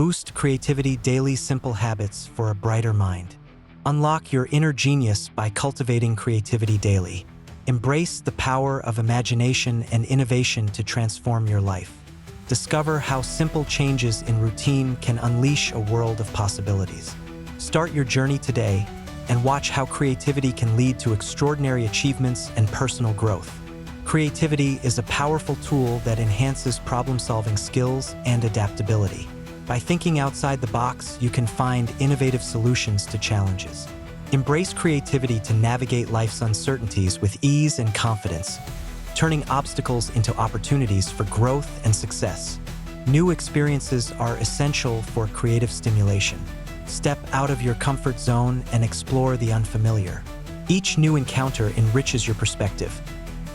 Boost creativity daily simple habits for a brighter mind. Unlock your inner genius by cultivating creativity daily. Embrace the power of imagination and innovation to transform your life. Discover how simple changes in routine can unleash a world of possibilities. Start your journey today and watch how creativity can lead to extraordinary achievements and personal growth. Creativity is a powerful tool that enhances problem-solving skills and adaptability. By thinking outside the box, you can find innovative solutions to challenges. Embrace creativity to navigate life's uncertainties with ease and confidence, turning obstacles into opportunities for growth and success. New experiences are essential for creative stimulation. Step out of your comfort zone and explore the unfamiliar. Each new encounter enriches your perspective,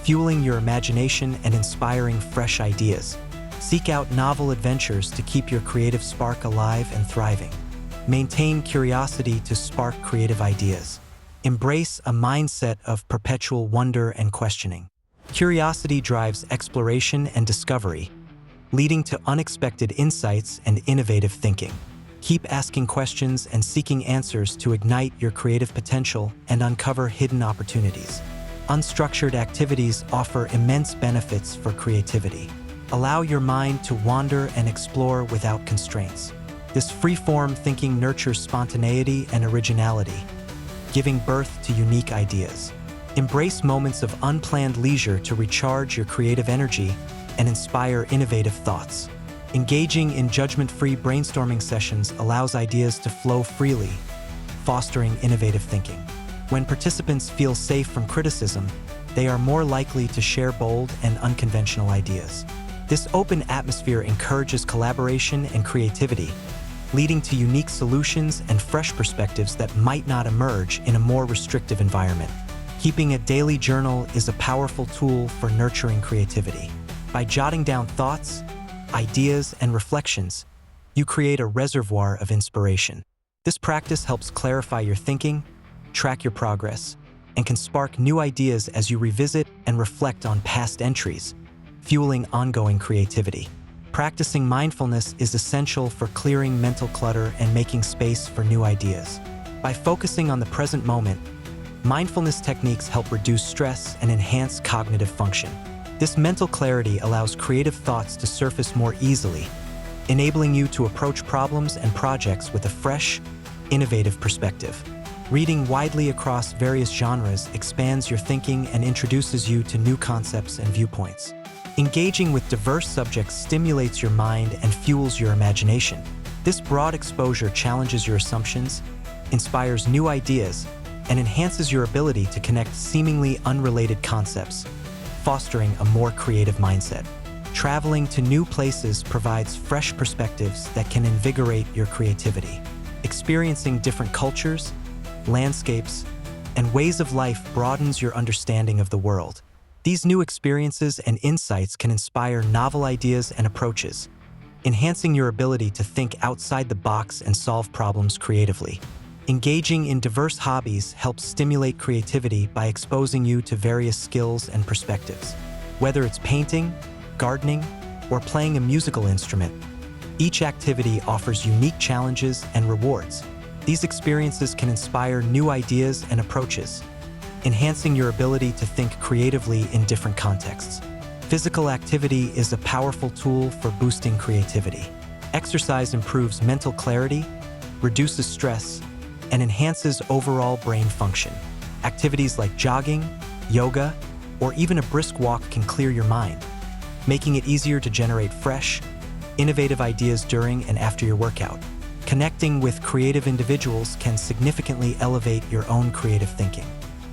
fueling your imagination and inspiring fresh ideas. Seek out novel adventures to keep your creative spark alive and thriving. Maintain curiosity to spark creative ideas. Embrace a mindset of perpetual wonder and questioning. Curiosity drives exploration and discovery, leading to unexpected insights and innovative thinking. Keep asking questions and seeking answers to ignite your creative potential and uncover hidden opportunities. Unstructured activities offer immense benefits for creativity. Allow your mind to wander and explore without constraints. This free-form thinking nurtures spontaneity and originality, giving birth to unique ideas. Embrace moments of unplanned leisure to recharge your creative energy and inspire innovative thoughts. Engaging in judgment-free brainstorming sessions allows ideas to flow freely, fostering innovative thinking. When participants feel safe from criticism, they are more likely to share bold and unconventional ideas. This open atmosphere encourages collaboration and creativity, leading to unique solutions and fresh perspectives that might not emerge in a more restrictive environment. Keeping a daily journal is a powerful tool for nurturing creativity. By jotting down thoughts, ideas, and reflections, you create a reservoir of inspiration. This practice helps clarify your thinking, track your progress, and can spark new ideas as you revisit and reflect on past entries, fueling ongoing creativity. Practicing mindfulness is essential for clearing mental clutter and making space for new ideas. By focusing on the present moment, mindfulness techniques help reduce stress and enhance cognitive function. This mental clarity allows creative thoughts to surface more easily, enabling you to approach problems and projects with a fresh, innovative perspective. Reading widely across various genres expands your thinking and introduces you to new concepts and viewpoints. Engaging with diverse subjects stimulates your mind and fuels your imagination. This broad exposure challenges your assumptions, inspires new ideas, and enhances your ability to connect seemingly unrelated concepts, fostering a more creative mindset. Traveling to new places provides fresh perspectives that can invigorate your creativity. Experiencing different cultures, landscapes, and ways of life broadens your understanding of the world. These new experiences and insights can inspire novel ideas and approaches, enhancing your ability to think outside the box and solve problems creatively. Engaging in diverse hobbies helps stimulate creativity by exposing you to various skills and perspectives. Whether it's painting, gardening, or playing a musical instrument, each activity offers unique challenges and rewards. These experiences can inspire new ideas and approaches, enhancing your ability to think creatively in different contexts. Physical activity is a powerful tool for boosting creativity. Exercise improves mental clarity, reduces stress, and enhances overall brain function. Activities like jogging, yoga, or even a brisk walk can clear your mind, making it easier to generate fresh, innovative ideas during and after your workout. Connecting with creative individuals can significantly elevate your own creative thinking.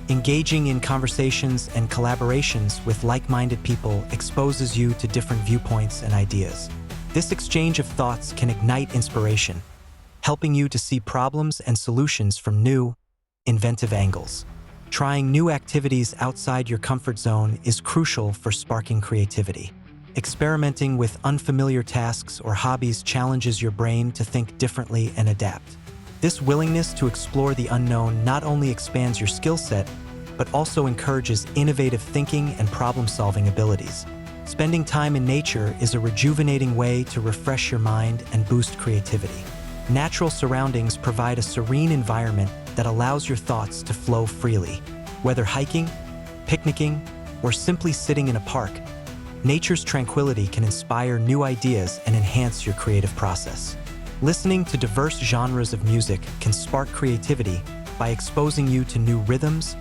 Engaging in conversations and collaborations with like-minded people exposes you to different viewpoints and ideas. This exchange of thoughts can ignite inspiration, helping you to see problems and solutions from new, inventive angles. Trying new activities outside your comfort zone is crucial for sparking creativity. Experimenting with unfamiliar tasks or hobbies challenges your brain to think differently and adapt. This willingness to explore the unknown not only expands your skill set, but also encourages innovative thinking and problem-solving abilities. Spending time in nature is a rejuvenating way to refresh your mind and boost creativity. Natural surroundings provide a serene environment that allows your thoughts to flow freely. Whether hiking, picnicking, or simply sitting in a park, nature's tranquility can inspire new ideas and enhance your creative process. Listening to diverse genres of music can spark creativity by exposing you to new rhythms,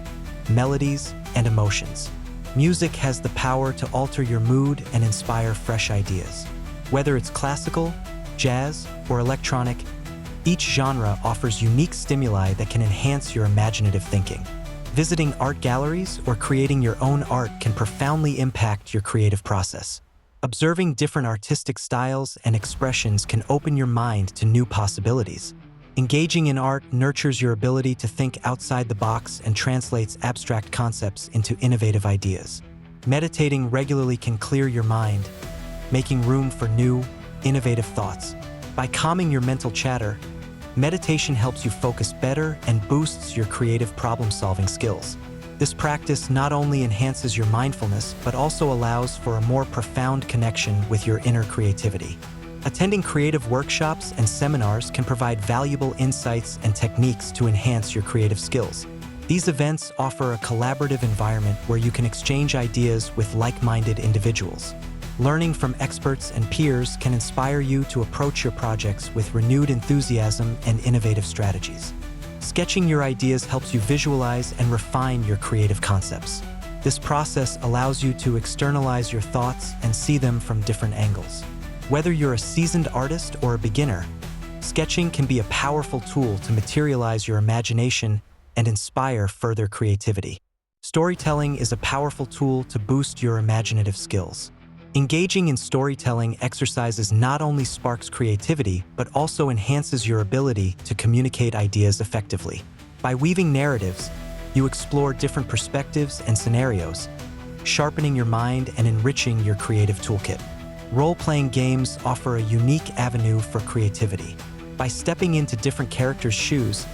melodies, and emotions. Music has the power to alter your mood and inspire fresh ideas. Whether it's classical, jazz, or electronic, each genre offers unique stimuli that can enhance your imaginative thinking. Visiting art galleries or creating your own art can profoundly impact your creative process. Observing different artistic styles and expressions can open your mind to new possibilities. Engaging in art nurtures your ability to think outside the box and translates abstract concepts into innovative ideas. Meditating regularly can clear your mind, making room for new, innovative thoughts. By calming your mental chatter, meditation helps you focus better and boosts your creative problem-solving skills. This practice not only enhances your mindfulness, but also allows for a more profound connection with your inner creativity. Attending creative workshops and seminars can provide valuable insights and techniques to enhance your creative skills. These events offer a collaborative environment where you can exchange ideas with like-minded individuals. Learning from experts and peers can inspire you to approach your projects with renewed enthusiasm and innovative strategies. Sketching your ideas helps you visualize and refine your creative concepts. This process allows you to externalize your thoughts and see them from different angles. Whether you're a seasoned artist or a beginner, sketching can be a powerful tool to materialize your imagination and inspire further creativity. Storytelling is a powerful tool to boost your imaginative skills. Engaging in storytelling exercises not only sparks creativity, but also enhances your ability to communicate ideas effectively. By weaving narratives, you explore different perspectives and scenarios, sharpening your mind and enriching your creative toolkit. Role-playing games offer a unique avenue for creativity. By stepping into different characters' shoes,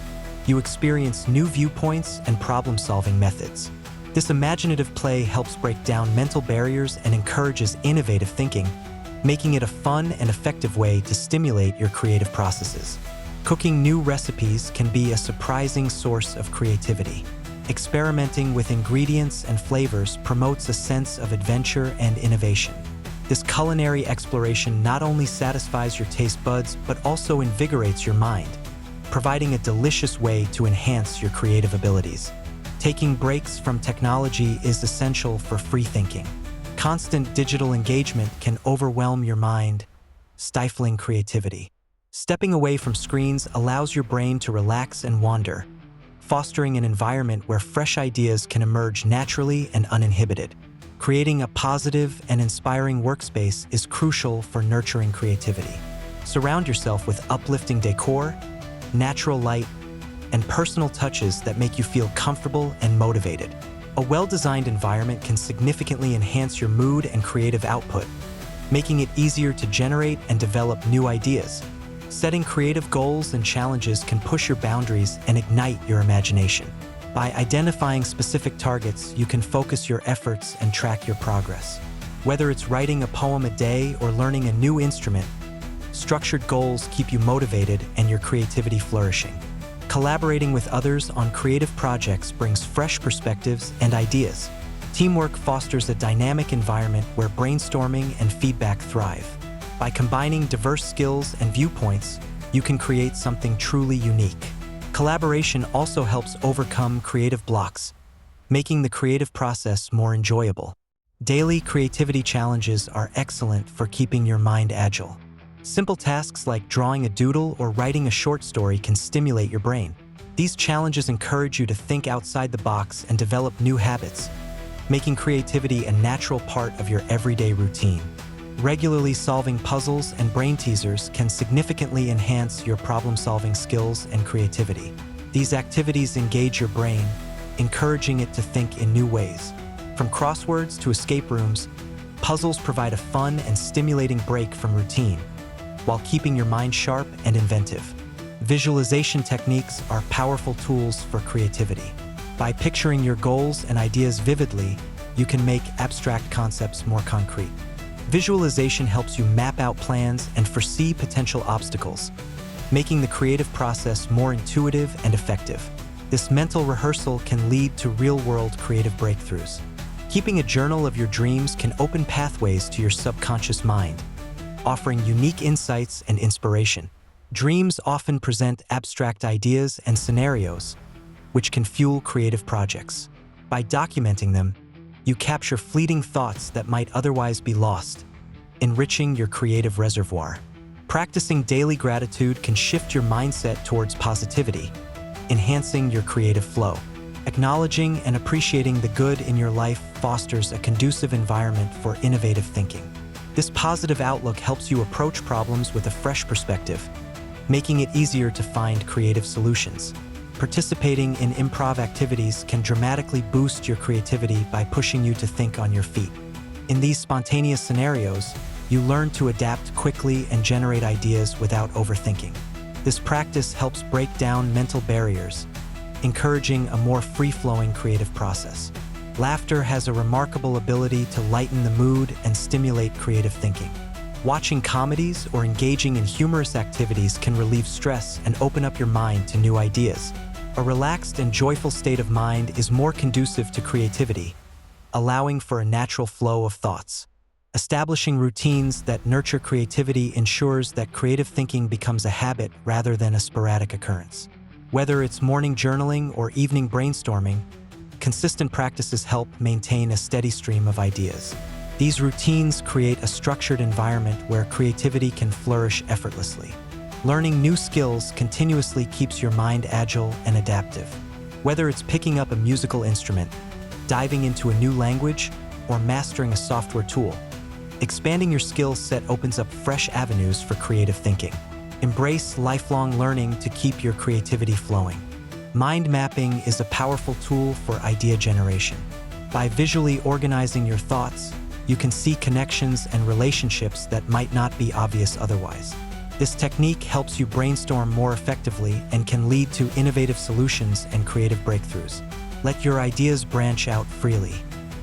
you experience new viewpoints and problem-solving methods. This imaginative play helps break down mental barriers and encourages innovative thinking, making it a fun and effective way to stimulate your creative processes. Cooking new recipes can be a surprising source of creativity. Experimenting with ingredients and flavors promotes a sense of adventure and innovation. This culinary exploration not only satisfies your taste buds, but also invigorates your mind, providing a delicious way to enhance your creative abilities. Taking breaks from technology is essential for free thinking. Constant digital engagement can overwhelm your mind, stifling creativity. Stepping away from screens allows your brain to relax and wander, fostering an environment where fresh ideas can emerge naturally and uninhibited. Creating a positive and inspiring workspace is crucial for nurturing creativity. Surround yourself with uplifting decor, natural light, and personal touches that make you feel comfortable and motivated. A well-designed environment can significantly enhance your mood and creative output, making it easier to generate and develop new ideas. Setting creative goals and challenges can push your boundaries and ignite your imagination. By identifying specific targets, you can focus your efforts and track your progress. Whether it's writing a poem a day or learning a new instrument, structured goals keep you motivated and your creativity flourishing. Collaborating with others on creative projects brings fresh perspectives and ideas. Teamwork fosters a dynamic environment where brainstorming and feedback thrive. By combining diverse skills and viewpoints, you can create something truly unique. Collaboration also helps overcome creative blocks, making the creative process more enjoyable. Daily creativity challenges are excellent for keeping your mind agile. Simple tasks like drawing a doodle or writing a short story can stimulate your brain. These challenges encourage you to think outside the box and develop new habits, making creativity a natural part of your everyday routine. Regularly solving puzzles and brain teasers can significantly enhance your problem-solving skills and creativity. These activities engage your brain, encouraging it to think in new ways. From crosswords to escape rooms, puzzles provide a fun and stimulating break from routine, while keeping your mind sharp and inventive. Visualization techniques are powerful tools for creativity. By picturing your goals and ideas vividly, you can make abstract concepts more concrete. Visualization helps you map out plans and foresee potential obstacles, making the creative process more intuitive and effective. This mental rehearsal can lead to real-world creative breakthroughs. Keeping a journal of your dreams can open pathways to your subconscious mind, offering unique insights and inspiration. Dreams often present abstract ideas and scenarios, which can fuel creative projects. By documenting them, you capture fleeting thoughts that might otherwise be lost, enriching your creative reservoir. Practicing daily gratitude can shift your mindset towards positivity, enhancing your creative flow. Acknowledging and appreciating the good in your life fosters a conducive environment for innovative thinking. This positive outlook helps you approach problems with a fresh perspective, making it easier to find creative solutions. Participating in improv activities can dramatically boost your creativity by pushing you to think on your feet. In these spontaneous scenarios, you learn to adapt quickly and generate ideas without overthinking. This practice helps break down mental barriers, encouraging a more free-flowing creative process. Laughter has a remarkable ability to lighten the mood and stimulate creative thinking. Watching comedies or engaging in humorous activities can relieve stress and open up your mind to new ideas. A relaxed and joyful state of mind is more conducive to creativity, allowing for a natural flow of thoughts. Establishing routines that nurture creativity ensures that creative thinking becomes a habit rather than a sporadic occurrence. Whether it's morning journaling or evening brainstorming, consistent practices help maintain a steady stream of ideas. These routines create a structured environment where creativity can flourish effortlessly. Learning new skills continuously keeps your mind agile and adaptive. Whether it's picking up a musical instrument, diving into a new language, or mastering a software tool, expanding your skill set opens up fresh avenues for creative thinking. Embrace lifelong learning to keep your creativity flowing. Mind mapping is a powerful tool for idea generation. By visually organizing your thoughts, you can see connections and relationships that might not be obvious otherwise. This technique helps you brainstorm more effectively and can lead to innovative solutions and creative breakthroughs. Let your ideas branch out freely.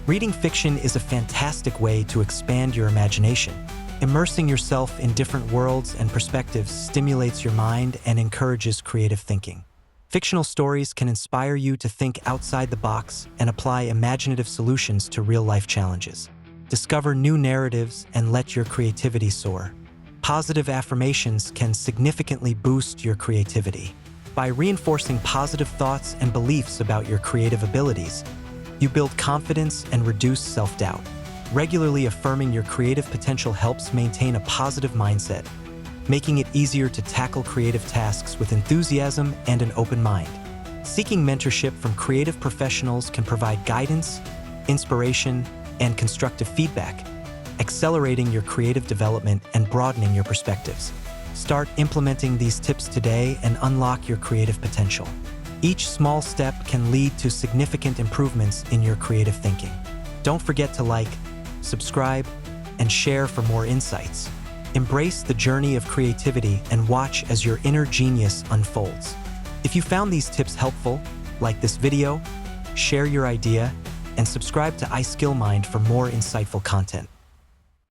Reading fiction is a fantastic way to expand your imagination. Immersing yourself in different worlds and perspectives stimulates your mind and encourages creative thinking. Fictional stories can inspire you to think outside the box and apply imaginative solutions to real-life challenges. Discover new narratives and let your creativity soar. Positive affirmations can significantly boost your creativity. By reinforcing positive thoughts and beliefs about your creative abilities, you build confidence and reduce self-doubt. Regularly affirming your creative potential helps maintain a positive mindset, making it easier to tackle creative tasks with enthusiasm and an open mind. Seeking mentorship from creative professionals can provide guidance, inspiration, and constructive feedback, accelerating your creative development and broadening your perspectives. Start implementing these tips today and unlock your creative potential. Each small step can lead to significant improvements in your creative thinking. Don't forget to like, subscribe, and share for more insights. Embrace the journey of creativity and watch as your inner genius unfolds. If you found these tips helpful, like this video, share your idea, and subscribe to iSkillmind for more insightful content.